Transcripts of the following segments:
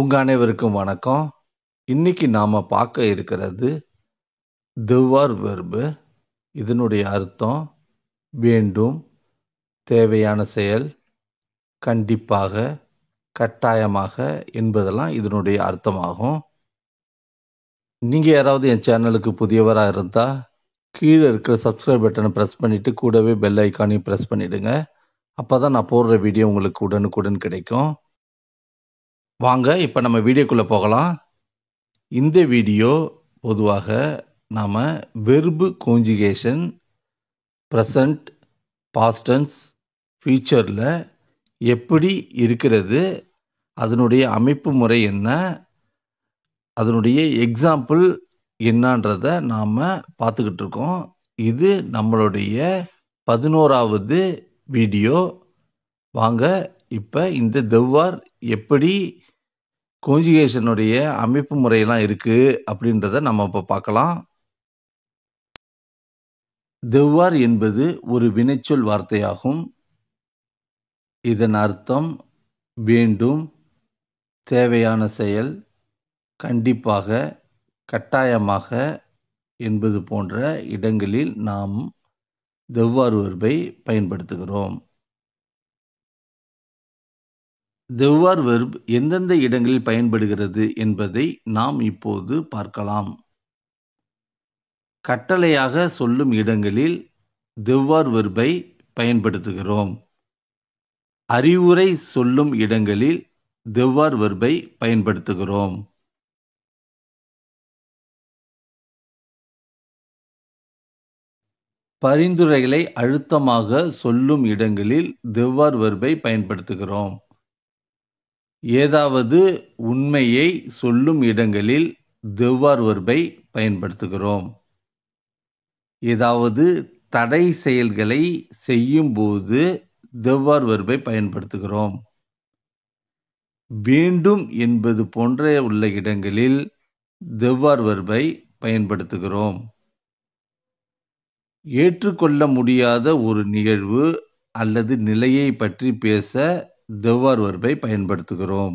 உங்க அனைவருக்கும் வணக்கம். இன்னைக்கு நாம பார்க்க இருக்கிறது devoir verb. இதனுடைய அர்த்தம் வேண்டும், தேவையான செயல், கண்டிப்பாக, கட்டாயமாக என்பதெல்லாம் இதனுடைய அர்த்தமாகும். நீங்க யாராவது என் சேனலுக்கு புதியவரா இருந்தா கீழே இருக்கிற சப்ஸ்கிரைப் பட்டனை பிரஸ் பண்ணிட்டு கூடவே பெல் ஐக்கானையும் பிரஸ் பண்ணிடுங்க. அப்பதான் நான் போடுற வீடியோ உங்களுக்கு உடனுக்குடன் கிடைக்கும். வாங்க இப்ப நம்ம வீடியோக்குள்ள போகலாம். இந்த வீடியோ பொதுவாக நாம verb conjugation present, past tense, ஃபியூச்சரில் எப்படி இருக்கிறது, அதனுடைய அமைப்பு முறை என்ன, அதனுடைய எக்ஸாம்பிள் என்னன்றதை நாம் பார்த்துக்கிட்டு இருக்கோம். இது நம்மளுடைய 11வது வீடியோ. வாங்க இப்போ இந்த devoir எப்படி கான்ஜுகேஷனுடைய அமைப்பு முறையெல்லாம் இருக்கு அப்படின்றத நம்ம இப்போ பார்க்கலாம். devoir என்பது ஒரு வினைச்சொல் வார்த்தையாகும். இதன் அர்த்தம் வேண்டும், தேவையான செயல், கண்டிப்பாக, கட்டாயமாக என்பது போன்ற இடங்களில் நாம் devoir verb-ஐ பயன்படுத்துகிறோம். devoir verb எந்தெந்த இடங்களில் பயன்படுகிறது என்பதை நாம் இப்போது பார்க்கலாம். கட்டளையாக சொல்லும் இடங்களில் devoir verb-ஐ பயன்படுத்துகிறோம். அறிவுரை சொல்லும் இடங்களில் devoir verb-ஐ பயன்படுத்துகிறோம். பரிந்துரைகளை அழுத்தமாக சொல்லும் இடங்களில் devoir verb-ஐ பயன்படுத்துகிறோம். ஏதாவது உண்மையை சொல்லும் இடங்களில் devoir verb-ஐ பயன்படுத்துகிறோம். ஏதாவது தடை செயல்களை செய்யும்போது devoir verb-ஐ பயன்படுத்துகிறோம். வேண்டும் என்பது போன்ற உள்ள இடங்களில் devoir verb-ஐ பயன்படுத்துகிறோம். ஏற்றுக்கொள்ள முடியாத ஒரு நிகழ்வு அல்லது நிலையை பற்றி பேச devoir verb-ஐ பயன்படுத்துகிறோம்.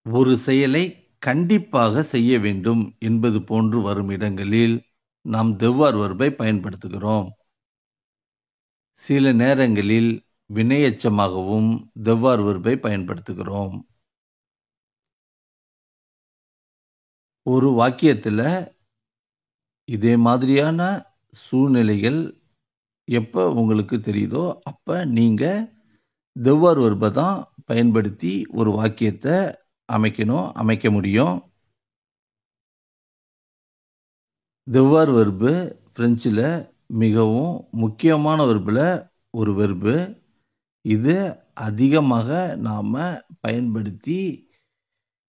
ஒரு செயலை கண்டிப்பாக செய்ய வேண்டும் என்பது போன்று வரும் இடங்களில் நாம் devoir verb-ஐ பயன்படுத்துகிறோம். சில நேரங்களில் வினையெச்சமாகவும் devoir verb-ஐ பயன்படுத்துகிறோம். ஒரு வாக்கியத்தில் இதே மாதிரியான சூழ்நிலைகள் எப்போ உங்களுக்கு தெரியுதோ அப்போ நீங்கள் devoir verb-ஐ தான் பயன்படுத்தி ஒரு வாக்கியத்தை அமைக்க முடியும். devoir verb பிரெஞ்சில் மிகவும் முக்கியமான வெர்பில் ஒரு வெர்பு. இது அதிகமாக நாம் பயன்படுத்தி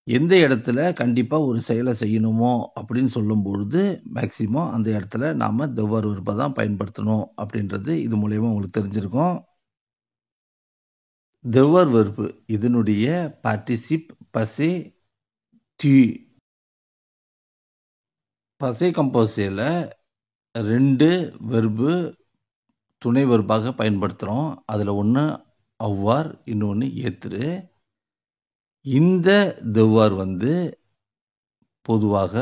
எந்த இடத்துல கண்டிப்பாக ஒரு செயலை செய்யணுமோ அப்படின்னு சொல்லும்பொழுது மேக்சிமம் அந்த இடத்துல நாம் devoir verb-ஐ தான் பயன்படுத்தணும் அப்படின்றது இது மூலயமா உங்களுக்கு தெரிஞ்சிருக்கும். devoir verb இதனுடைய பார்ட்டிசிப் passé tu. passé composé-ல 2 வெர்பு துணை வெர்பாக பயன்படுத்துகிறோம். அதில் ஒன்று avoir, இன்னொன்று être. இந்த devoir பொதுவாக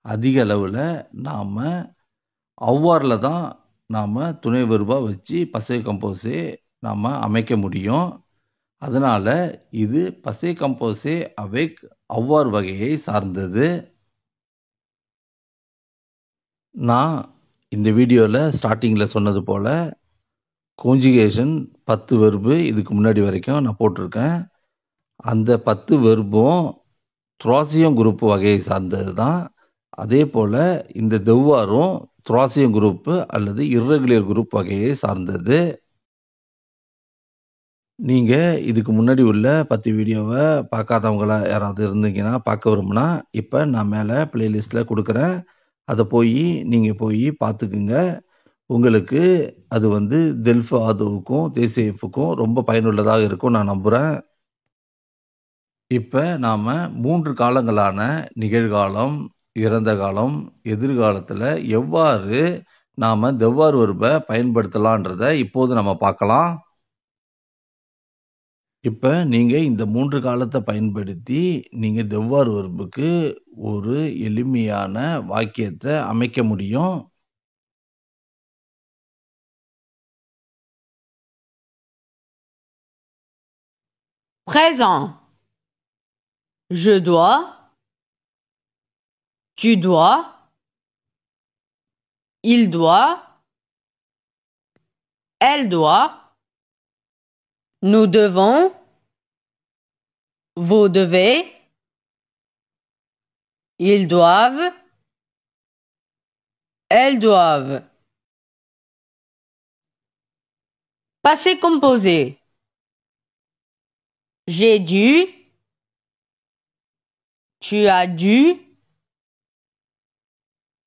அதிக அளவில் நாம் அவ்வாறில் தான் நாம் துணை வெர்பாக வச்சு passé composé நாம் அமைக்க முடியும். அதனால் இது passé composé avec avoir வகையை சார்ந்தது. நான் இந்த வீடியோவில் ஸ்டார்டிங்கில் சொன்னது போல் கான்ஜுகேஷன் 10 வெர்பு இதுக்கு முன்னாடி வரைக்கும் நான் போட்டிருக்கேன். அந்த 10 வெர்பும் த்ராசியம் குரூப் வகையை சார்ந்தது தான். அதே போல் இந்த devoirum த்ராசியம் குரூப்பு அல்லது இர்ரெகுலர் குரூப் வகையை சார்ந்தது. நீங்கள் இதுக்கு முன்னாடி உள்ள 10 வீடியோவை பார்க்காதவங்களா யாராவது இருந்தீங்கன்னா பார்க்க விரும்புனா இப்போ நான் மேலே பிளேலிஸ்ட்டில் கொடுக்குறேன். அதை நீங்கள் போய் பார்த்துக்குங்க. உங்களுக்கு அது டெல்ஃப் ஆதோவுக்கும் தேசியஃபுக்கும் ரொம்ப பயனுள்ளதாக இருக்கும் நான் நம்புகிறேன். இப்போ நாம் 3 காலங்களான நிகழ்காலம், இறந்த காலம், எதிர்காலத்தில் எவ்வாறு நாம devoir verb-ஐ பயன்படுத்தலான்றத இப்போது நம்ம பார்க்கலாம். இப்ப நீங்க இந்த 3 காலத்தை பயன்படுத்தி நீங்க devoir verb-க்கு ஒரு எளிமையான வாக்கியத்தை அமைக்க முடியும். Présent. Je dois. Tu dois. Il doit. Elle doit. Nous devons. Vous devez. Ils doivent. Elles doivent. Passé composé. J'ai dû. Tu as dû.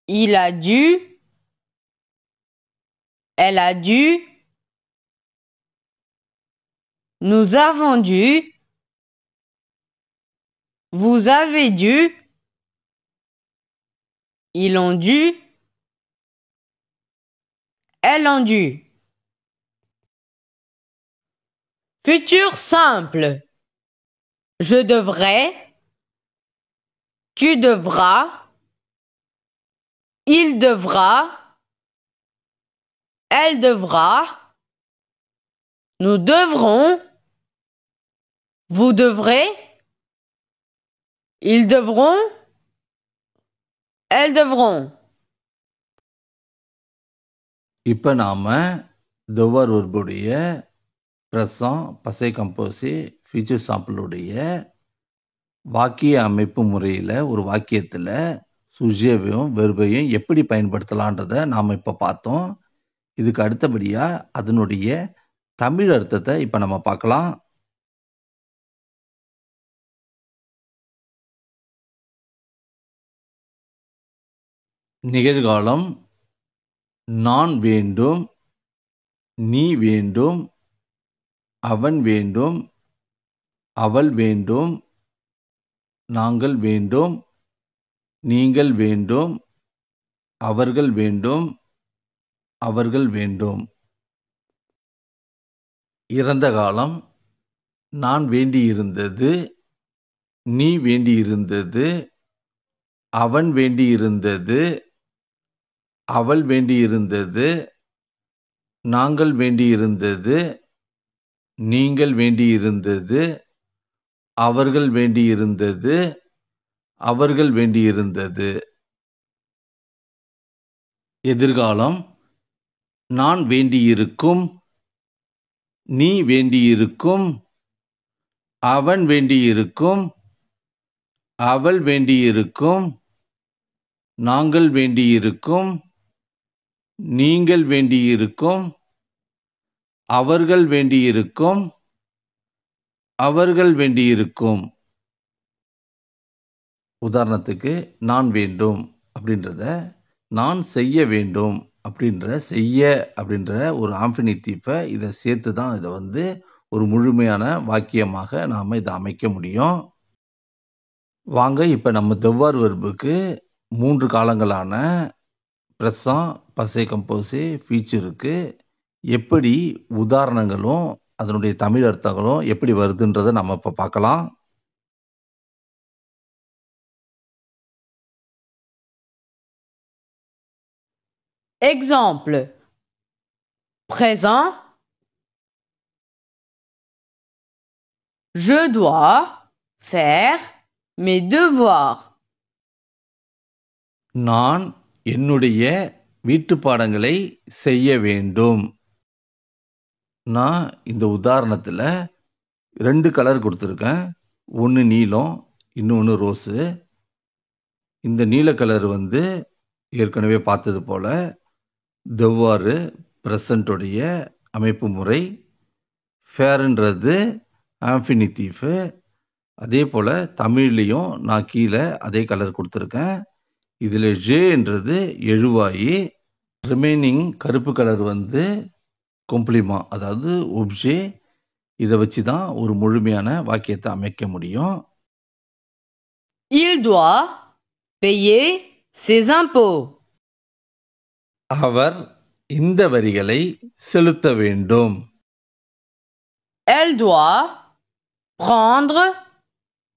Il a dû. Elle a dû. Nous avons dû. Vous avez dû. Ils ont dû. Elles ont dû. Futur simple. Je devrais. Tu devras. Il devra. Elle devra. Nous devrons. Vous devrez. Ils devront. Elles devront. இப்ப நாம devoir verb-உடைய present, passé composé, future simple-உடைய வாக்கிய அமைப்பு முறையில ஒரு வாக்கியத்துல சுஜியவையும் வெர்பையும் எப்படி பயன்படுத்தலான்றத நாம இப்ப பார்த்தோம். இதுக்கு அடுத்தபடியா அதனுடைய தமிழ் அர்த்தத்தை இப்ப நம்ம பார்க்கலாம். நிகழ்காலம் நான் வேண்டும், நீ வேண்டும், அவன் வேண்டும், அவள் வேண்டும், நாங்கள் வேண்டும், நீங்கள் வேண்டும், அவர்கள் வேண்டும், அவர்கள் வேண்டும். இறந்த காலம் நான் வேண்டியிருந்தது, நீ வேண்டியிருந்தது, அவன் வேண்டியிருந்தது, அவள் வேண்டியிருந்தது, நாங்கள் வேண்டியிருந்தது, நீங்கள் வேண்டியிருந்தது, அவர்கள் வேண்டியிருந்தது, அவர்கள் வேண்டியிருந்தது. எதிர்காலம் நான் வேண்டியிருக்கும், நீ வேண்டியிருக்கும், அவன் வேண்டியிருக்கும், அவள் வேண்டியிருக்கும், நாங்கள் வேண்டியிருக்கும், நீங்கள் வேண்டியிருக்கும், அவர்கள் வேண்டியிருக்கும், அவர்கள் வேண்டியிருக்கும். உதாரணத்துக்கு நான் வேண்டும் அப்படின்றத நான் செய்ய வேண்டும் அப்படின்ற செய்ய அப்படின்ற ஒரு ஆம்ஃபினிட்டிவை இதை சேர்த்து தான் இதை ஒரு முழுமையான வாக்கியமாக நாம் இதை அமைக்க முடியும். வாங்க இப்போ நம்ம devoir verb-க்கு 3 காலங்களான present, passé composé, future-க்கு எப்படி உதாரணங்களும் அதனுடைய தமிழ் அர்த்தங்களும் எப்படி வருதுன்றதை நம்ம இப்போ பார்க்கலாம். Exemple. Présent. Je dois faire mes devoirs. நான் என்னுடைய வீட்டுப்பாடங்களை செய்ய வேண்டும். நான் இந்த உதாரணத்துல 2 கலர் கொடுத்துருக்கேன். ஒன்று நீலம், இன்னொன்று ரோஸு. இந்த நீல கலர் ஏற்கனவே பார்த்தது போல devoir present-உடைய அமைப்பு முறை, ஃபேர்ன்றது ஆம்ஃபினிட்டிவ். அதே போல தமிழ்லையும் நான் கீழே அதே கலர் கொடுத்துருக்கேன். இதில் ஜேன்றது எழுவாயி, ரிமைனிங் கருப்பு கலர் கொம்ப்ளிமா, அதாவது ஒப்ஜே. இதை வச்சு தான் ஒரு முழுமையான வாக்கியத்தை அமைக்க முடியும். Il doit payer ses impôts. அவர் இந்த வரிகளை செலுத்த வேண்டும். Elle doit prendre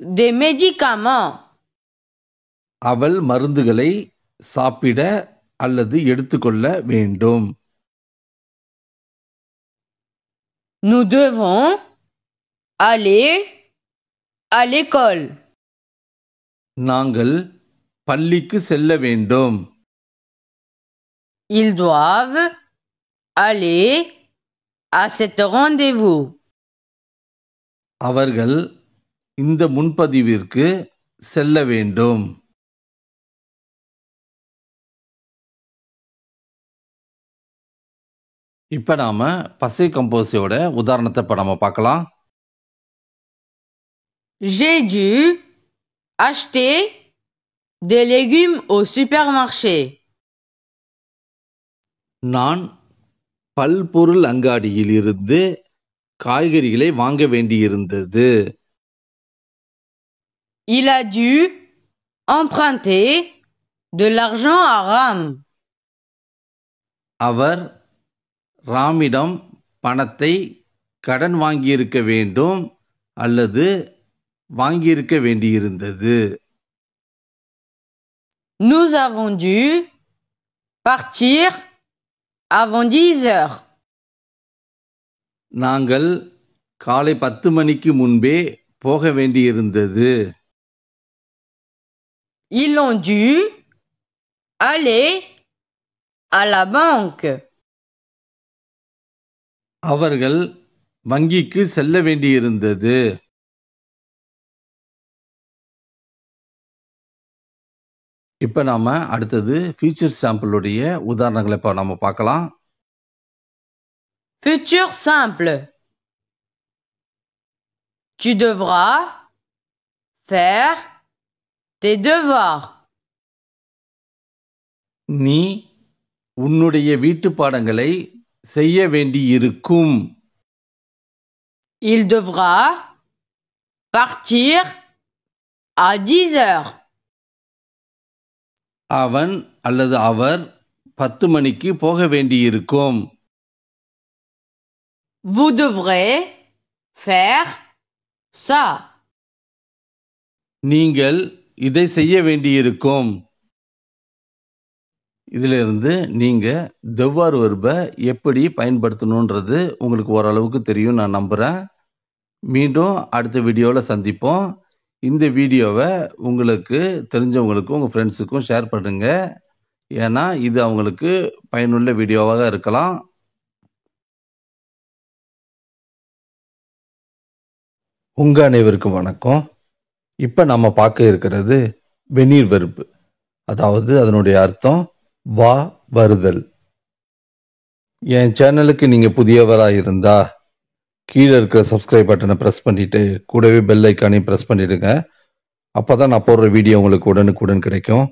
des médicaments. அவள் மருந்துகளை சாப்பிட அல்லது எடுத்துக்கொள்ள வேண்டும். Nous devons aller à l'école. நாங்கள் பள்ளிக்கு செல்ல வேண்டும். Ils doivent aller à cet rendez-vous. அவர்கள் இந்த முன்பதிவிற்கு செல்ல வேண்டும். இப்ப நாம பசை கம்போஸோட உதாரணத்தை இப்ப நாம பார்க்கலாம். J'ai dû acheter des légumes au supermarché. நான் பல்பொருள் அங்காடியில் இருந்து காய்கறிகளை வாங்க வேண்டியிருந்தது. Il a dû emprunter de l'argent à Ram. அவர் ராமிடம் பணத்தை கடன் வாங்கியிருக்க வேண்டும் அல்லது வாங்கியிருக்க வேண்டியிருந்தது. Nous avons dû partir avant 10 heures. நாங்கள் காலை 10 மணிக்கு முன்பே போக வேண்டியிருந்தது. Ils ont dû aller à la banque. அவர்கள் வங்கிக்கு செல்ல வேண்டியிருந்தது. இப்ப நாம அடுத்தது ஃபியூச்சர் சாம்பிளுடைய உதாரணங்களை இப்ப நாம பார்க்கலாம். Futur simple. Tu devras faire tes devoirs. நீ உன்னுடைய வீட்டு பாடங்களை செய்ய வேண்டியிருக்கும். Il devra partir à 10 heures. அவன் அல்லது அவர் 10 மணிக்கு போக வேண்டியிருக்கும். Vous devrez faire ça. நீங்கள் இதை செய்ய வேண்டியிருக்கும். இதிலிருந்து நீங்க devoir verb எப்படி பயன்படுத்தணும்ன்றது உங்களுக்கு ஓரளவுக்கு தெரியும் நான் நம்புறேன். மீண்டும் அடுத்த வீடியோல சந்திப்போம். இந்த வீடியோவை உங்களுக்கு தெரிஞ்சவங்களுக்கும் உங்க ஃப்ரெண்ட்ஸுக்கும் ஷேர் பண்ணுங்க. ஏன்னா இது அவங்களுக்கு பயனுள்ள வீடியோவாக இருக்கலாம். உங்க அனைவருக்கும் வணக்கம். இப்ப நம்ம பார்க்க இருக்கிறது வெனீர் வெர்ப், அதாவது அதனுடைய அர்த்தம் வா வருதல். என் சேனலுக்கு நீங்க புதியவரா இருந்தா கீழே இருக்கிற சப்ஸ்கிரைப் பட்டனை பிரஸ் பண்ணிட்டு கூடவே பெல் ஐக்கானையும் பிரஸ் பண்ணிடுங்க. அப்பதான் நான் போடுற வீடியோ உங்களுக்கு உடனுக்குடன் கிடைக்கும்.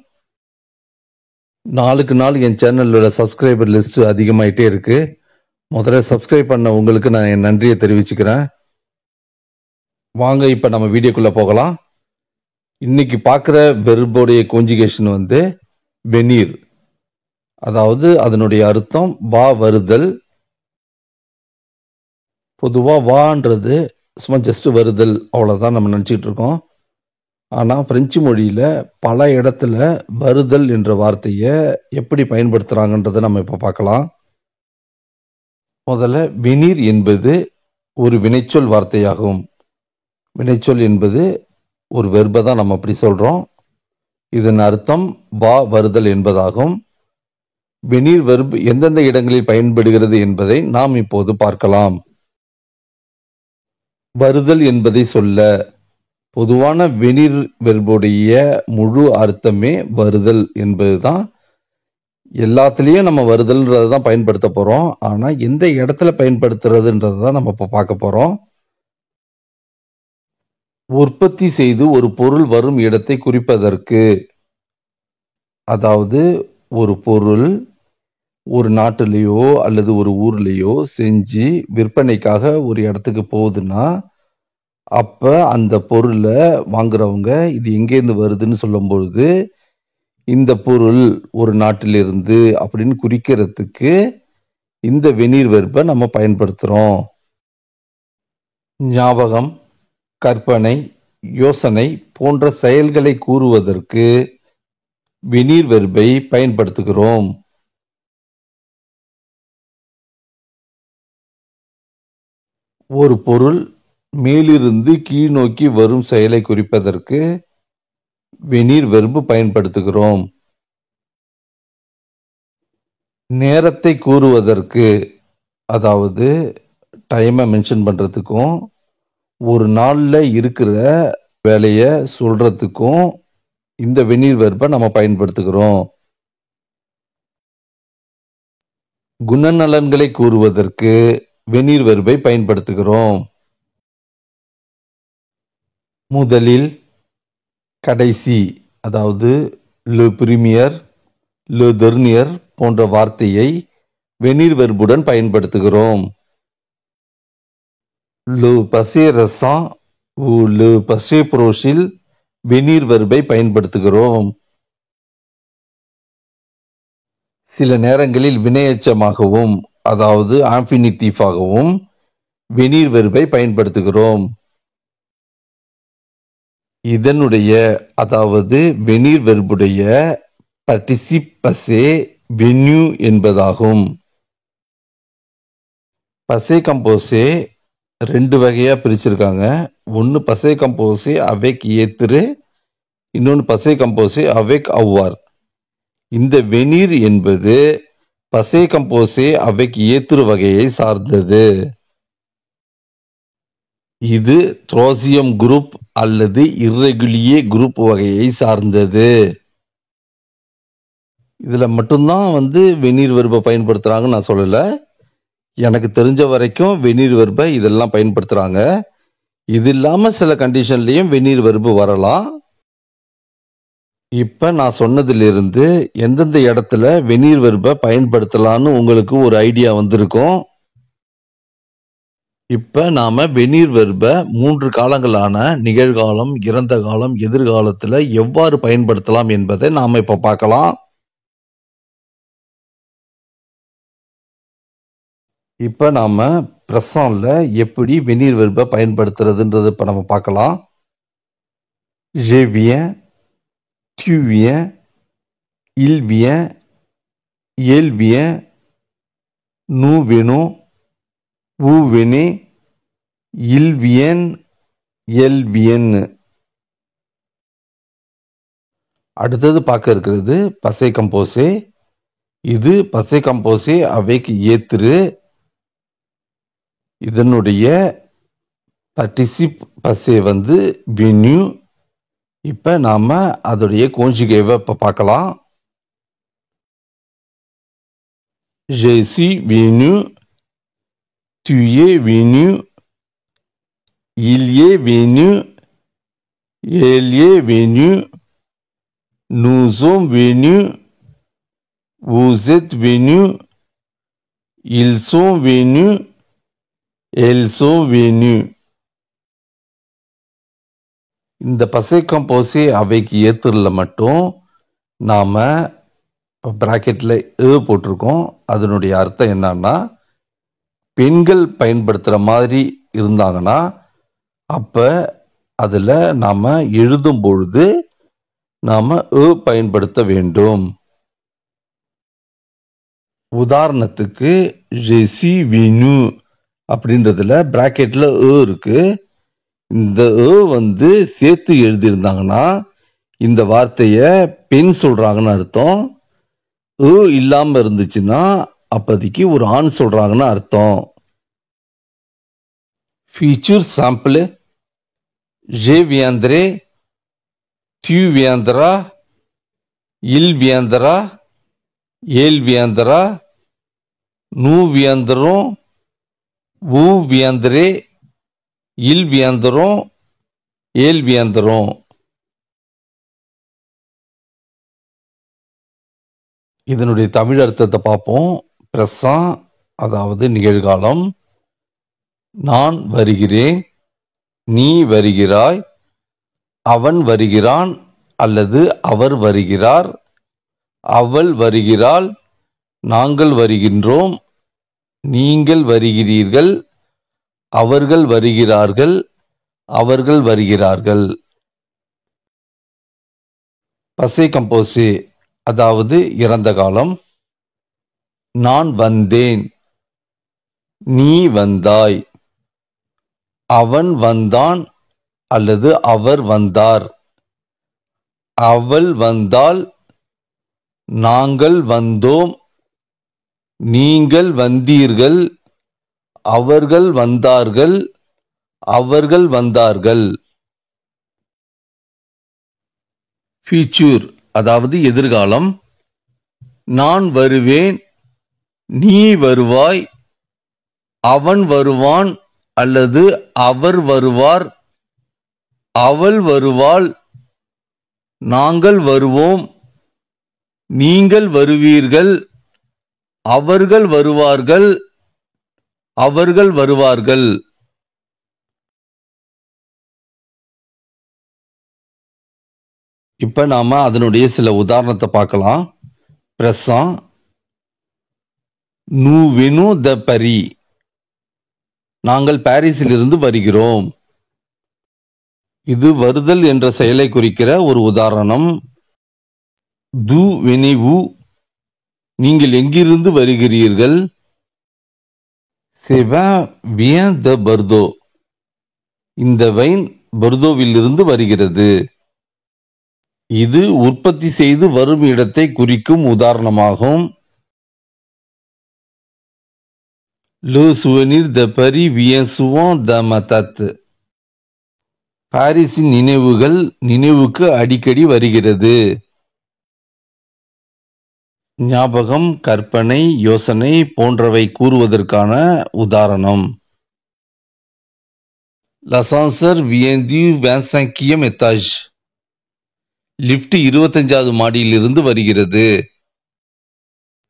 நாளுக்கு நாள் என் சேனலோட சப்ஸ்கிரைபர் லிஸ்ட் அதிகமாயிட்டே இருக்கு. முதல்ல சப்ஸ்கிரைப் பண்ண உங்களுக்கு நான் என் நன்றியை தெரிவிச்சுக்கிறேன். வாங்க இப்ப நம்ம வீடியோக்குள்ள போகலாம். இன்னைக்கு பார்க்குற வெர்போடைய கான்ஜுகேஷன் வெனீர், அதாவது அதனுடைய அர்த்தம் வா வருதல். பொதுவா வான்றது சும்மா ஜஸ்ட் வருதல் அவ்வளவுதான் நம்ம நினைச்சிட்டு இருக்கோம். ஆனா பிரெஞ்சு மொழியில பல இடத்துல வருதல் என்ற வார்த்தையை எப்படி பயன்படுத்துறாங்கன்றதை நம்ம இப்ப பார்க்கலாம். முதல்ல வெனீர் என்பது ஒரு வினைச்சொல் வார்த்தையாகும். வினைச்சொல் என்பது ஒரு வெர்பை தான் நம்ம அப்படி சொல்றோம். இதன் அர்த்தம் வா வருதல் என்பதாகும். வெனீர் வெர்ப் எந்தெந்த இடங்களில் பயன்படுகிறது என்பதை நாம் இப்போது பார்க்கலாம். வருதல் என்பதை சொல்ல பொதுவான வெனீர் வெர்புடைய முழு அர்த்தமே வருதல் என்பதுதான். எல்லாத்துலயும் நம்ம வருதல்ன்றதை தான் பயன்படுத்த போறோம். ஆனா எந்த இடத்துல பயன்படுத்துறதுன்றதை தான் நம்ம இப்ப பார்க்க போறோம். உற்பத்தி செய்து ஒரு பொருள் வரும் இடத்தை குறிப்பதற்கு, அதாவது ஒரு பொருள் ஒரு நாட்டிலேயோ அல்லது ஒரு ஊர்லேயோ செஞ்சு விற்பனைக்காக ஒரு இடத்துக்கு போகுதுன்னா அப்ப அந்த பொருளை வாங்குறவங்க இது எங்கேருந்து வருதுன்னு சொல்லும் பொழுது இந்த பொருள் ஒரு நாட்டிலிருந்து அப்படின்னு குறிக்கிறதுக்கு இந்த வெனீர் வெர்பை நம்ம பயன்படுத்துறோம். ஞாபகம், கற்பனை, யோசனை போன்ற செயல்களை கூறுவதற்கு வெனீர் வெர்பை பயன்படுத்துகிறோம். ஒரு பொருள் மேலிருந்து கீழ் நோக்கி வரும் செயலை குறிப்பதற்கு வெனீர் வெர்பு பயன்படுத்துகிறோம். நேரத்தை கூறுவதற்கு, அதாவது டைமை மென்ஷன் பண்றதுக்கும் ஒரு நாள்ல இருக்கிற வேலையை சொல்றதுக்கும் இந்த வெனீர் வெர்பை நம்ம பயன்படுத்துகிறோம். குணநலன்களை கூறுவதற்கு வெனீர் வெர்பை பயன்படுத்துகிறோம். முதலில், கடைசி, அதாவது le premier, le dernier போன்ற வார்த்தையை வெனீர் வெர்புடன் பயன்படுத்துகிறோம். le passé récent ou le passé proche வெனீர் வெர்பை பயன்படுத்துகிறோம். சில நேரங்களில் வினையெச்சமாகவும், அதாவது ஆன்ஃபினிட்டிவாகவும் வெனீர் வெர்பை பயன்படுத்துகிறோம். இதனுடைய, அதாவது வெனீர் வெர்புடைய பார்ட்டிசிப் பசே வென்யூ என்பதாகும். பசே கம்போசே ரெண்டு வகையா பிரிச்சிருக்காங்க. ஒன்னு பசே கம்போசே அவேக் ஏத்துரு, இன்னொன்னு பசே கம்போசே அவேக் அவ்வார். இந்த வெனீர் என்பது பசே கம்போசே அவேக் ஏத்துரு வகையை சார்ந்தது. இது த்ரோசியம் குரூப் அல்லது இர்ரெகுலியே குரூப் வகையை சார்ந்தது. இதுல மட்டும்தான் வெனீர் வெர்பை பயன்படுத்துறாங்கன்னு நான் சொல்லல. எனக்கு தெரிஞ்ச வரைக்கும் வெனீர் வெர்பை இதெல்லாம் பயன்படுத்துறாங்க. இது இல்லாம சில கண்டிஷன்லயும் வெனீர் வெர்பு வரலாம். இப்ப நான் சொன்னதிலிருந்து எந்தெந்த இடத்துல வெனீர் வெர்பை பயன்படுத்தலாம்னு உங்களுக்கு ஒரு ஐடியா வந்திருக்கும். இப்ப நாம வெனீர் வெர்பை 3 காலங்களான நிகழ்காலம், இறந்த காலம், எதிர்காலத்துல எவ்வாறு பயன்படுத்தலாம் என்பதை நாம இப்ப பார்க்கலாம். இப்ப நாம பிரசன்ட்ல எப்படி வெனீர் வெர்பை பயன்படுத்துறதுன்றது இப்ப நம்ம பார்க்கலாம். je viens, tu viens, il vient, elle vient, nous venons, vous venez, ils viennent, elles viennent. அடுத்தது பார்க்க இருக்கிறது பசே கம்போசே. இது பசே கம்போசே அவேக் ஏத்துரு. இதனுடைய பார்ட்டிசிப் பசே வென்யூ. இப்ப நாம அதோடைய கோஞ்சுகேவை இப்ப பார்க்கலாம். je suis venu, tu es venu, il est venu, elle est venue, nous sommes venus, vous êtes venus, ils sont venus, elles sont venues. இந்த பசே கம்போசே அவைக்கு ஏத்துறதுல மட்டும் நாம பிராக்கெட்ல போட்டிருக்கோம். அதனுடைய அர்த்தம் என்னன்னா, பெண்கள் பயன்படுத்துற மாதிரி இருந்தாங்கன்னா அப்ப அதுல நாம எழுதும் பொழுது நாம பயன்படுத்த வேண்டும். உதாரணத்துக்கு je suis venu அப்படின்றதுல பிராக்கெட்ல இருக்கு. இந்த சேர்த்து எழுதியிருந்தாங்கன்னா இந்த வார்த்தைய பெண் சொல்றாங்கன்னு அர்த்தம். இல்லாம இருந்துச்சுன்னா அப்போதைக்கு ஒரு ஆண் சொல்றாங்கன்னு அர்த்தம். Future sample: je viendrai, tu viendras, il viendra, elle viendra, nous viendrons, vous viendrez, ils viendront, elles viendront. இதனுடைய தமிழ் அர்த்தத்தை பார்ப்போம். பிரசன், அதாவது நிகழ்காலம். நான் வருகிறேன், நீ வருகிறாய், அவன் வருகிறான் அல்லது அவர் வருகிறார், அவள் வருகிறாள், நாங்கள் வருகின்றோம், நீங்கள் வருகிறீர்கள், அவர்கள் வருகிறார்கள், அவர்கள் வருகிறார்கள். பசே கம்போசே அதாவது இறந்த காலம். நான் வந்தேன், நீ வந்தாய், அவன் வந்தான் அல்லது அவர் வந்தார், அவள் வந்தாள், நாங்கள் வந்தோம், நீங்கள் வந்தீர்கள், அவர்கள் வந்தார்கள், அவர்கள் வந்தார்கள். ஃபியூச்சர் அதாவது எதிர்காலம். நான் வருவேன், நீ வருவாய், அவன் வருவான் அல்லது அவர் வருவார், அவள் வருவாள், நாங்கள் வருவோம், நீங்கள் வருவீர்கள், அவர்கள் வருவார்கள், அவர்கள் வருவார்கள். இப்ப நாம அதனுடைய சில உதாரணத்தை பார்க்கலாம். Prasan, nous venons de Paris, நாங்கள் பாரிஸிலிருந்து வருகிறோம். இது வருதல் என்ற செயலை குறிக்கிற ஒரு உதாரணம். d'où venez-vous, நீங்கள் எங்கிருந்து வருகிறீர்கள். ce vin vient de Bordeaux, இந்த வைன் பர்தோவிலிருந்து வருகிறது. இது உற்பத்தி செய்து வரும் இடத்தை குறிக்கும் உதாரணமாகும். Le souvenir de Paris vient souvent de ma tête, பாரிஸின் நினைவுகள் நினைவுக்கு அடிக்கடி வருகிறது. ஞாபகம், கற்பனை, யோசனை போன்றவை கூறுவதற்கான உதாரணம். L'ascenseur vient du 25e étage, lift 25வது மாடியிலிருந்து வருகிறது.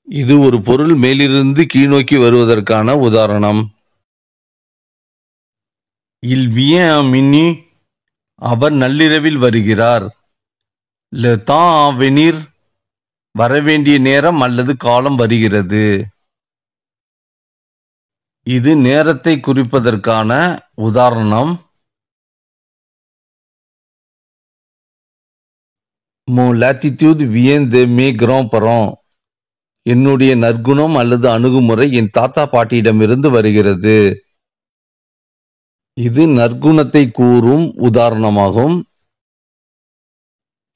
இது ஒரு பொருள் மேலிருந்து கீழ்நோக்கி வருவதற்கான உதாரணம். Il vient à minuit, அவர் நள்ளிரவில் வருகிறார். Le temps à venir, வரவேண்டிய நேரம் அல்லது காலம் வருகிறது. இது நேரத்தை குறிப்பதற்கான உதாரணம். Mon latitude vient de mes grands-parents, என்னுடைய நற்குணம் அல்லது அணுகுமுறை என் தாத்தா பாட்டியிடமிருந்து வருகிறது. இது நற்குணத்தை கூறும் உதாரணமாகும்.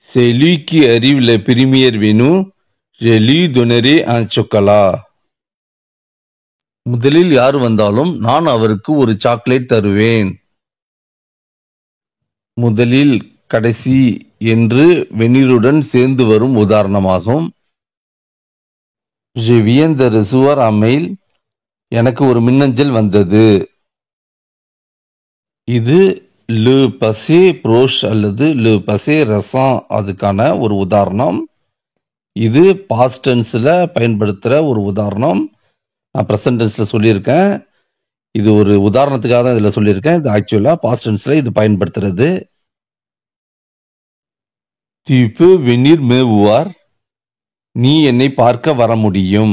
C'est lui qui arrive le premier venu, je lui donnerai un chocolat. முதலில் யார் வந்தாலும் நான் அவருக்கு ஒரு சாக்லேட் தருவேன். முதலில், கடைசி என்று வெந்நீருடன் சேர்ந்து வரும் உதாரணமாகும். Je viens de recevoir un mail, எனக்கு ஒரு மின்னஞ்சல் வந்தது. இது le passé proche அல்லது le passé récent அதுக்கான ஒரு உதாரணம். இது past tenseல பயன்படுத்துற ஒரு உதாரணம். நான் present tenseல சொல்லியிருக்கேன். இது ஒரு உதாரணத்துக்காக தான் இதுல சொல்லியிருக்கேன். இது ஆக்சுவலா past tenseல இது பயன்படுத்துறது. Tu peux venir me voir, நீ என்னை பார்க்க வர முடியும்.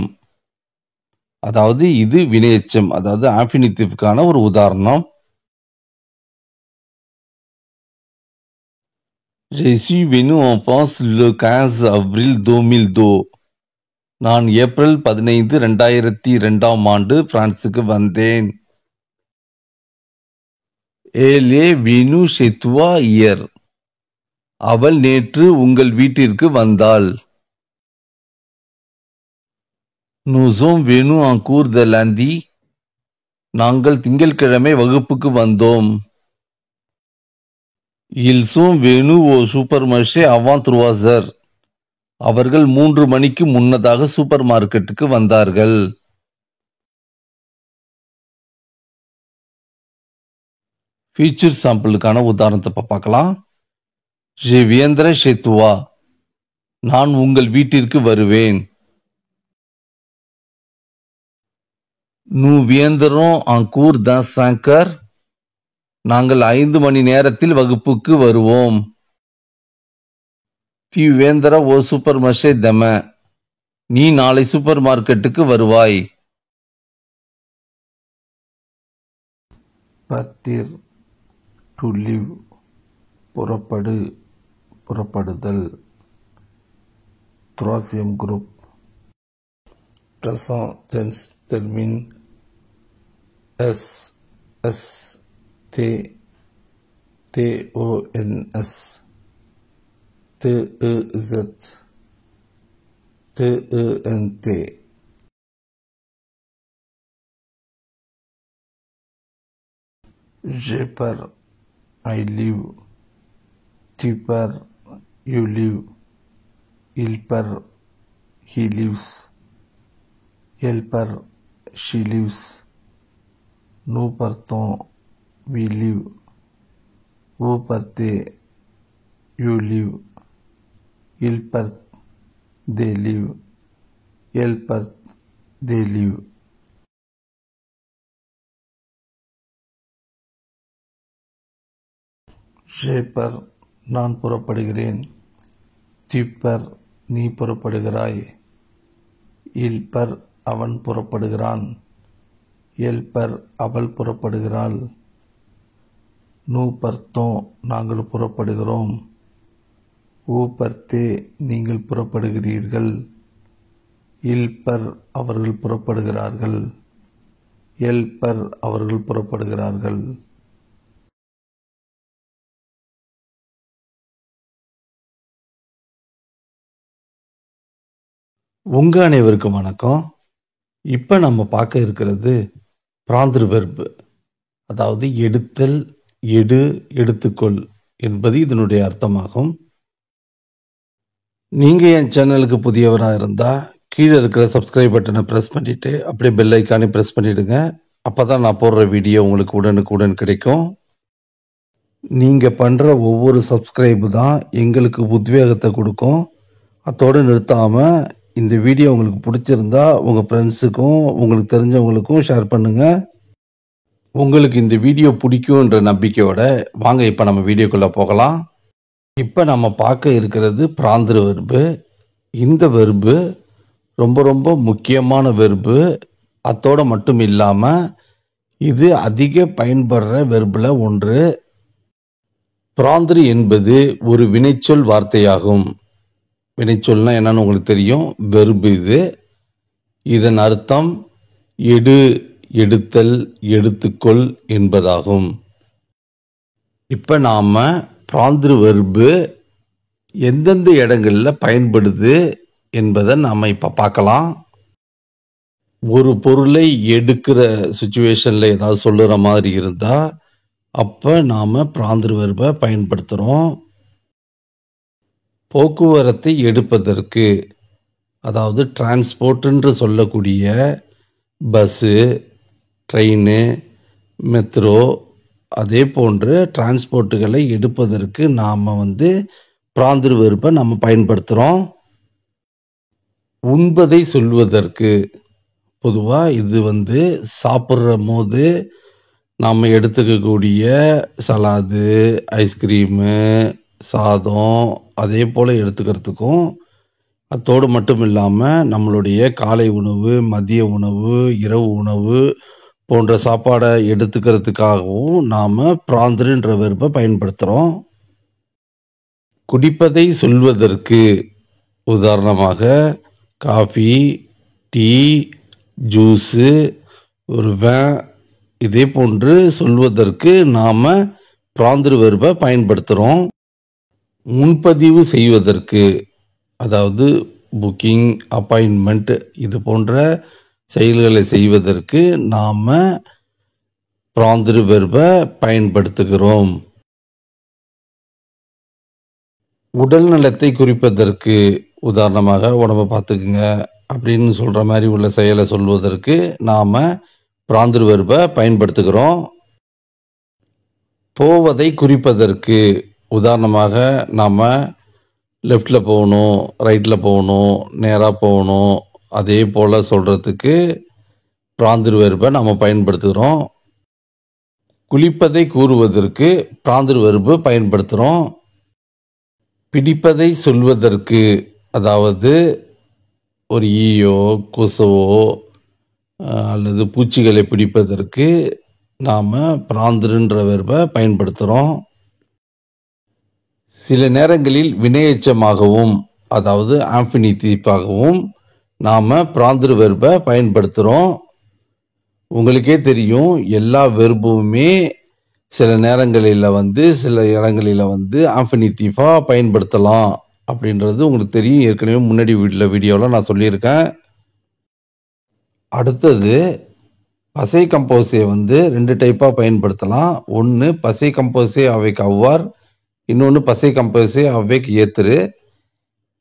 அதாவது இது வினையெச்சம், அதாவது ஆன்ஃபினிட்டிவ்க்கான ஒரு உதாரணம். Je suis venu en France le 15 avril 2002, நான் ஏப்ரல் 15, 2002 ஆண்டு பிரான்சுக்கு வந்தேன். Elle est venue chez toi hier, அவள் நேற்று உங்கள் வீட்டிற்கு வந்தாள். Nous sommes venus en cours de lundi, நாங்கள் திங்கட்கிழமை வகுப்புக்கு வந்தோம். Ils sont venus au supermarché avant 3 heures, அவர்கள் 3 மணிக்கு முன்னதாக சூப்பர் மார்க்கெட்டுக்கு வந்தார்கள். ஃபியூச்சர் சாம்பிளுக்கான உதாரணத்தை பார்க்கலாம். Je viendrai chez toi, நான் உங்கள் வீட்டிற்கு வருவேன். Nous viendrons en cours dans 5 heures, நாங்கள் 5 மணி நேரத்தில் வகுப்புக்கு வருவோம். Tu viendras au supermarché demain, நீ நாளை சூப்பர் மார்க்கெட்டுக்கு வருவாய். partir, to leave, புறப்படு, புறப்படுதல். Troisième groupe. Présent tense termine S, S, T, T-O-N-S, T-E-Z, T-E-N-T. Je pars, I live. Tu pars, you live. Il part, he lives. Elle part, she lives. Nous partons, we live. Vous partez, you live. Ils partent, they live. Elle part, they live. Je pars, நான் புறப்படுகிறேன். Tu pars, நீ புறப்படுகிறாய். Il part, அவன் புறப்படுகிறான். Elle part, அவள் புறப்படுகிறாள். Nous partons, நாங்கள் புறப்படுகிறோம். Vous partez, நீங்கள் புறப்படுகிறீர்கள். Il part, அவர்கள் புறப்படுகிறார்கள். Elle part, அவர்கள் புறப்படுகிறார்கள். உங்க அனைவருக்கும் வணக்கம். இப்ப நம்ம பார்க்க இருக்கிறது பிராந்திரு வெர்பு, அதாவது எடுத்தல், எடு, எடுத்துக்கொள் என்பது இதனுடைய அர்த்தமாகும். நீங்க என் சேனலுக்கு புதியவரா இருந்தா கீழே இருக்கிற சப்ஸ்கிரைப் பட்டனை பிரஸ் பண்ணிட்டு அப்படியே பெல் ஐக்கானை பிரஸ் பண்ணிடுங்க. அப்பதான் நான் போடுற வீடியோ உங்களுக்கு உடனுக்குடன் கிடைக்கும். நீங்க பண்ற ஒவ்வொரு சப்ஸ்கிரைபு தான் எங்களுக்கு உத்வேகத்தை கொடுக்கும். அதோடு நிறுத்தாம இந்த வீடியோ உங்களுக்கு பிடிச்சிருந்தா உங்க ஃப்ரெண்ட்ஸுக்கும் உங்களுக்கு தெரிஞ்சவங்களுக்கும் ஷேர் பண்ணுங்க. உங்களுக்கு இந்த வீடியோ பிடிக்கும்ன்ற நம்பிக்கையோட வாங்க இப்ப நம்ம வீடியோக்குள்ள போகலாம். இப்ப நம்ம பார்க்க இருக்கிறது பிராந்திரு வெர்பு. இந்த வெர்பு ரொம்ப ரொம்ப முக்கியமான வெர்பு. அத்தோட மட்டும் இல்லாம இது அதிக பயன்படுற வெர்புல ஒன்று. பிராந்திரு என்பது ஒரு வினைச்சொல் வார்த்தையாகும். வினைச்சொல்னா என்னன்னு உங்களுக்கு தெரியும். வெர்பு இது. இதன் அர்த்தம் எடு, எடுத்தல், எடுத்துக்கொள் என்பதாகும். இப்ப நாம பிராந்திரு வெர்பு எந்தெந்த இடங்கள்ல பயன்படுது என்பதை நாம இப்ப பார்க்கலாம். ஒரு பொருளை எடுக்கிற சுச்சுவேஷன்ல ஏதாவது சொல்லுற மாதிரி இருந்தா அப்ப நாம பிராந்திரு வெர்பை பயன்படுத்துறோம். போக்குவரத்தை எடுப்பதற்கு, அதாவது டிரான்ஸ்போர்ட் என்று சொல்லக்கூடிய பஸ்ஸு, ட்ரெயின், மெட்ரோ, அதே போன்று டிரான்ஸ்போர்ட்டுகளை எடுப்பதற்கு நாம பிராந்திரு வெர்பை நம்ம பயன்படுத்துறோம். உண்பதை சொல்வதற்கு, பொதுவா இது சாப்பிட்ற போது நாம எடுத்துக்கக்கூடிய சலாது, ஐஸ்கிரீமு, சாதம், அதே போல எடுத்துக்கிறதுக்கும், அத்தோடு மட்டும் இல்லாம நம்மளுடைய காலை உணவு, மதிய உணவு, இரவு உணவு போன்ற சாப்பாடை எடுத்துக்கிறதுக்காகவும் நாம பிராந்திருன்ற வெர்பை பயன்படுத்துறோம். குடிப்பதை சொல்வதற்கு, உதாரணமாக காஃபி, டீ, ஜூஸு, ஒரு வேன், இதே போன்று சொல்வதற்கு நாம பிராந்திரு வெர்பை பயன்படுத்துறோம். முன்பதிவு செய்வதற்கு, அதாவது புக்கிங், அப்பாயின்மெண்ட், இது போன்ற செயல்களை செய்வதற்கு நாம பிராந்திரு வெர்பை பயன்படுத்துகிறோம். உடல் நலத்தை குறிப்பதற்கு, உதாரணமாக உடம்பை பார்த்துக்குங்க அப்படின்னு சொல்ற மாதிரி உள்ள செயலை சொல்வதற்கு நாம பிராந்திரு வெர்பை பயன்படுத்துகிறோம். போவதை குறிப்பதற்கு, உதாரணமாக நாம லெஃப்ட்ல போகணும், ரைட்ல போகணும், நேரா போகணும், அதே போல சொல்றதுக்கு பிராந்திரு வெர்பை நம்ம பயன்படுத்துகிறோம். குளிப்பதை கூறுவதற்கு பிராந்திரு வெர்பு பயன்படுத்துகிறோம். பிடிப்பதை சொல்வதற்கு, அதாவது ஒரு ஈயோ கொசுவோ அல்லது பூச்சிகளை பிடிப்பதற்கு நாம் பிராந்துன்ற வெர்பை பயன்படுத்துகிறோம். சில நேரங்களில் வினையெச்சமாகவும் அதாவது ஆம்பினிட்டிவாகவும் நாம் பிராந்திரு வெர்பை பயன்படுத்துகிறோம். உங்களுக்கே தெரியும், எல்லா வெர்புமே சில நேரங்களில் சில இடங்களில் ஆம்பினிட்டிவாக பயன்படுத்தலாம் அப்படின்றது உங்களுக்கு தெரியும். ஏற்கனவே முன்னாடி வீடியோவில் நான் சொல்லியிருக்கேன். அடுத்தது பசை கம்போஸே 2 டைப்பாக பயன்படுத்தலாம். ஒன்று பசை கம்போஸே அவைக் அவ்வார், இன்னொன்று பசை கம்போஸே அவைக் ஏத்துரு.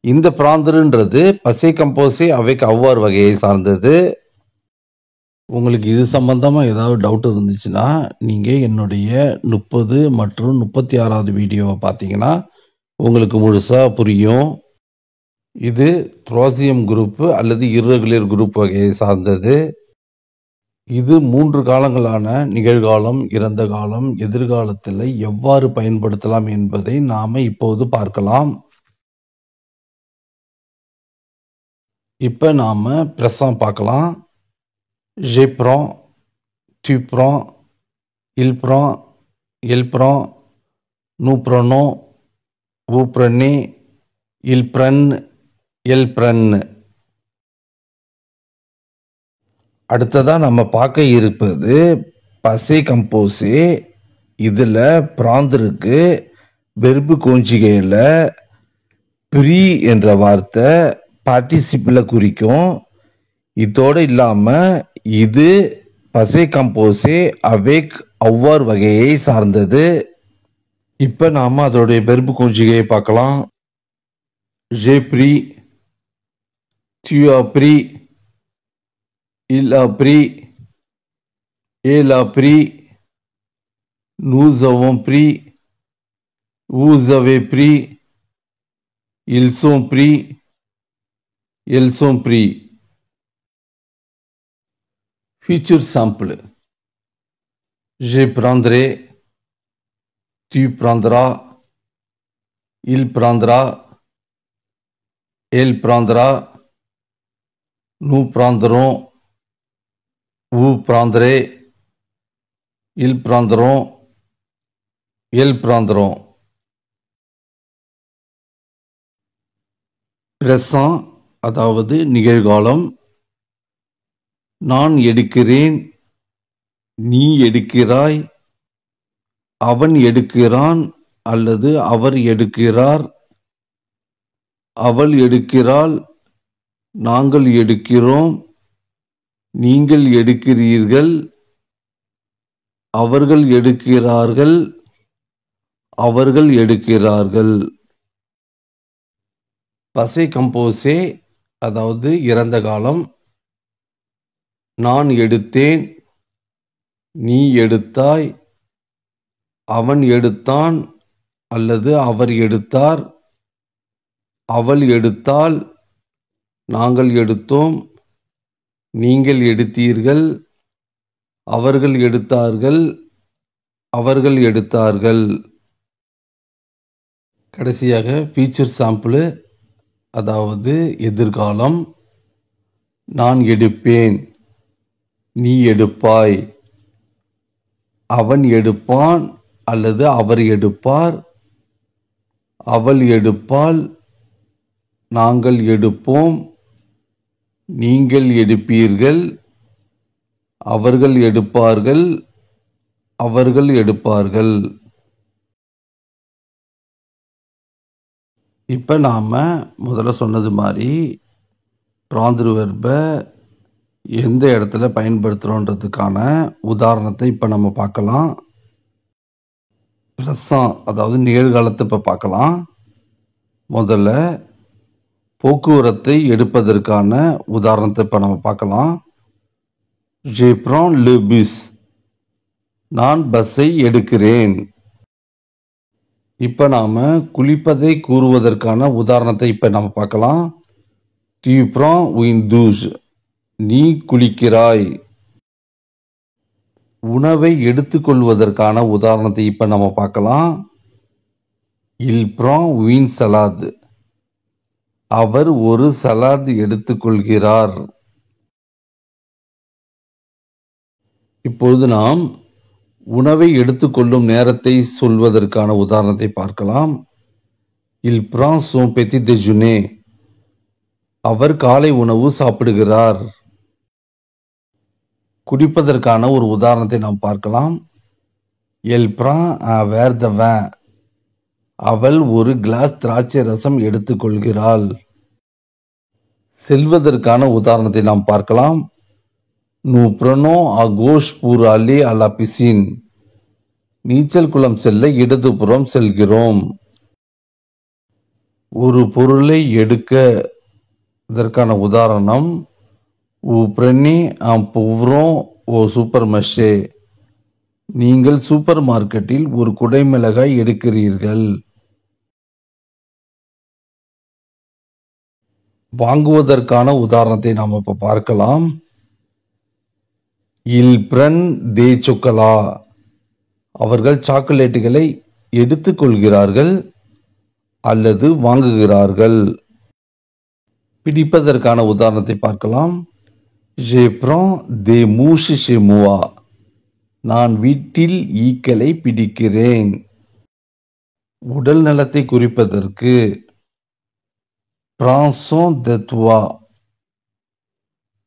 இந்த பிராந்திருன்றது பசை கம்போஸே அவைக் அவ்வார் வகையை சார்ந்தது. உங்களுக்கு இது சம்பந்தமாக ஏதாவது டவுட் இருந்துச்சுன்னா நீங்கள் என்னுடைய 30 மற்றும் 36வது வீடியோவை பார்த்தீங்கன்னா உங்களுக்கு முழுசாக புரியும். இது த்ரோசியம் குரூப்பு அல்லது இர்ரெகுலர் குரூப் வகையை சார்ந்தது. இது 3 காலங்களான நிகழ்காலம், இறந்த காலம், எதிர்காலத்தில் எவ்வாறு பயன்படுத்தலாம் என்பதை நாம் இப்போது பார்க்கலாம். இப்போ நாம் பிரசம் பார்க்கலாம். Je prends, tu prends, il prend, elle prend, nous prenons, vous prenez, ils prennent, elles prennent. அடுத்ததா நம்ம பார்க்க இருப்பது பசை கம்போஸே. இதில் பிராந்திருக்கு வெர்பு கோஞ்சிகையில் ப்ரீ என்ற வார்த்தை பார்ட்டிசிபிளை குறிக்கும். இதோடு இல்லாமல் இது பசை கம்போஸே அவேக் அவ்வார் வகையை சார்ந்தது. இப்போ நாம் அதோடைய வெர்பு கோஞ்சிகையை பார்க்கலாம். J'ai pris, tu as pris, il a pris, elle a pris, nous avons pris, vous avez pris, ils sont pris, elles sont pris. Future simple. Je prendrai, tu prendras, il prendra, elle prendra, nous prendrons, vous prendrez, ils prendront, elles prendront. பிரசம் அதாவது நிகழ்காலம். நான் எடுக்கிறேன், நீ எடுக்கிறாய், அவன் எடுக்கிறான் அல்லது அவர் எடுக்கிறார், அவள் எடுக்கிறாள், நாங்கள் எடுக்கிறோம், நீங்கள் எடுக்கிறீர்கள், அவர்கள் எடுக்கிறார்கள், அவர்கள் எடுக்கிறார்கள். பசை கம்போஸே அதாவது இறந்த காலம். நான் எடுத்தேன், நீ எடுத்தாய், அவன் எடுத்தான் அல்லது அவர் எடுத்தார், அவள் எடுத்தாள், நாங்கள் எடுத்தோம், நீங்கள் எடுத்தீர்கள், அவர்கள் எடுத்தார்கள், அவர்கள் எடுத்தார்கள். கடைசியாக ஃபியூச்சர் சாம்பிள் அதாவது எதிர்காலம். நான் எடுப்பேன், நீ எடுப்பாய், அவன் எடுப்பான் அல்லது அவர் எடுப்பார், அவள் எடுப்பாள், நாங்கள் எடுப்போம், நீங்கள் எடுப்பீர்கள், அவர்கள் எடுப்பார்கள், அவர்கள் எடுப்பார்கள். இப்போ நாம் முதல்ல சொன்னது மாதிரி பிராந்திரு வெர்பை எந்த இடத்துல பயன்படுத்துகிறோன்றதுக்கான உதாரணத்தை இப்போ நம்ம பார்க்கலாம். பிரசம் அதாவது நிகழ்காலத்தை இப்போ பார்க்கலாம். முதல்ல போக்குவரத்தை எடுப்பதற்கான உதாரணத்தை இப்போ நம்ம பார்க்கலாம். Je prends le bus. நான் பஸ்ஸை எடுக்கிறேன். இப்போ நாம் குளிப்பதை கூறுவதற்கான உதாரணத்தை இப்போ நம்ம பார்க்கலாம். Tu prends une douche. நீ குளிக்கிறாய். உணவை எடுத்துக்கொள்வதற்கான உதாரணத்தை இப்போ நம்ம பார்க்கலாம். Il prend une salade. அவர் ஒரு சலாட் எடுத்துக்கொள்கிறார். இப்பொழுது நாம் உணவை எடுத்துக்கொள்ளும் நேரத்தை சொல்வதற்கான உதாரணத்தை பார்க்கலாம். Il prend son petit déjeuner. அவர் காலை உணவு சாப்பிடுகிறார். குடிப்பதற்கான ஒரு உதாரணத்தை நாம் பார்க்கலாம். Elle prend un verre de vin. அவள் ஒரு கிளாஸ் திராட்சை ரசம் எடுத்துக்கொள்கிறாள். செல்வதற்கான உதாரணத்தை நாம் பார்க்கலாம். Nous prenons à gauche pour aller à la piscine. நீச்சல் குளம் செல்ல இடதுபுறம் செல்கிறோம். ஒரு பொருளை எடுக்க இதற்கான உதாரணம் Vous prenez un poivron au supermarché. நீங்கள் சூப்பர் மார்க்கெட்டில் ஒரு குடைமிளகாய் எடுக்கிறீர்கள். வாங்குவதற்கான உதாரணத்தை நாம் இப்ப பார்க்கலாம். Ils prennent des chocolats. அவர்கள் சாக்லேட்டுகளை எடுத்துக்கொள்கிறார்கள் அல்லது வாங்குகிறார்கள். பிடிப்பதற்கான உதாரணத்தை பார்க்கலாம். Je prends des mouches chez moi. நான் வீட்டில் ஈக்களை பிடிக்கிறேன். உடல் நலத்தை குறிப்பதற்கு Prends soin de toi.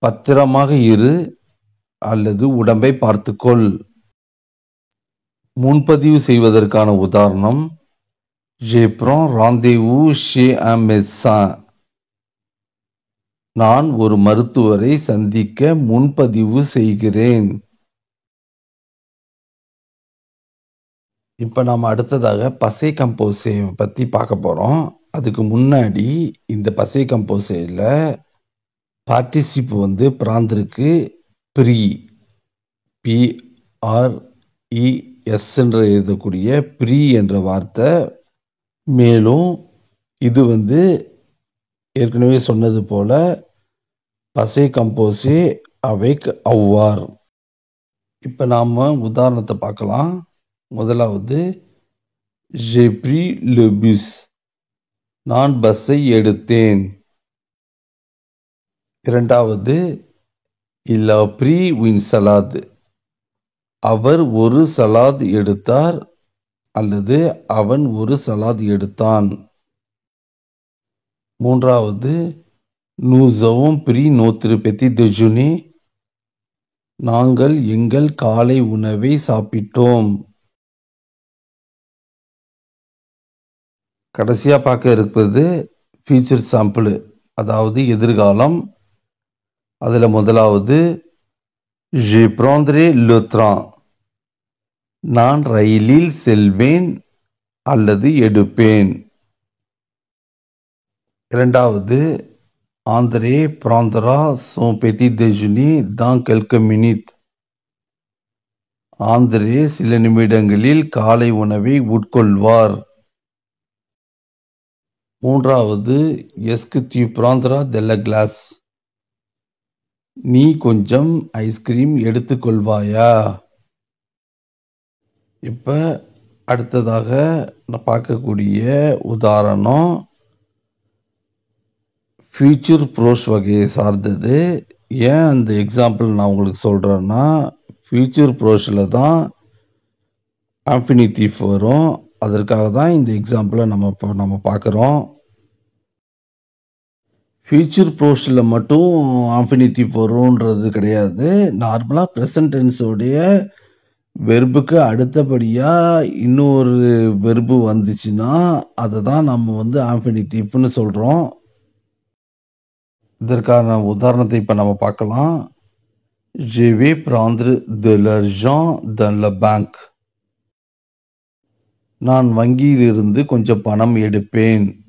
பத்திரமாக இரு அல்லது உடம்பை பார்த்துக்கொள். முன்பதிவு செய்வதற்கான உதாரணம் Je prends rendez-vous chez un médecin. நான் ஒரு மருத்துவரை சந்திக்க முன்பதிவு செய்கிறேன். இப்ப நாம அடுத்ததாக பசை கம்போசே பத்தி பார்க்க போறோம். அதுக்கு முன்னாடி இந்த பசை கம்போசேல பார்ட்டிசிப் பிராந்திருக்கு ப்ரீ PRES என்று எழுதக்கூடிய ப்ரீ என்ற வார்த்தை. மேலும் இது ஏற்கனவே சொன்னது போல பசை கம்போசே அவைக் அவ்வார். இப்ப நாம உதாரணத்தை பார்க்கலாம். முதலாவது J'ai pris le bus. நான் பஸ்ஸை எடுத்தேன். இரண்டாவது Il a pris une salade. அவர் ஒரு சலாத் எடுத்தார் அல்லது அவன் ஒரு சலாத் எடுத்தான். மூன்றாவது Nous avons pris notre petit déjeuner. நாங்கள் எங்கள் காலை உணவை சாப்பிட்டோம். கடைசியா பார்க்க இருப்பது ஃபியூச்சர் சாம்பிள், அதாவது எதிர்காலம். அதுல முதலாவது Je prendrai le train. நான் ரயிலில் செல்வேன் அல்லது எடுப்பேன். இரண்டாவது André prendra son petit déjeuner dans quelques minutes. Andre சில நிமிடங்களில் காலை உணவை உட்கொள்வார். மூன்றாவது Est-ce que tu prendras de la glace? நீ கொஞ்சம் ஐஸ்கிரீம் எடுத்துக்கொள்வாயா? இப்ப அடுத்ததாக நான் பார்க்கக்கூடிய உதாரணம் ஃபியூச்சர் ப்ரோஸ் வகையை சார்ந்தது. ஏன் அந்த எக்ஸாம்பிள் நான் உங்களுக்கு சொல்றேன்னா, ஃபியூச்சர் ப்ரோஸில் தான் ஆன்ஃபினிட்டிவ் வரும். அதற்காக தான் இந்த எக்ஸாம்பிளை நம்ம பார்க்குறோம். ஃபியூச்சர் ப்ரோஸில் மட்டும் ஆன்ஃபினிட்டிவ் வரும்ன்றது கிடையாது. நார்மலாக ப்ரெசன்ட் டென்ஸோடைய வெர்புக்கு அடுத்தபடியாக இன்னொரு வெர்பு வந்துச்சுன்னா அதை தான் நம்ம ஆன்ஃபினிட்டிவ்னு சொல்கிறோம். இதற்கான உதாரணத்தை இப்போ நம்ம பார்க்கலாம். Je vais prendre de l'argent dans la banque. நான் வங்கியிலிருந்து கொஞ்சம் பணம் எடுப்பேன்.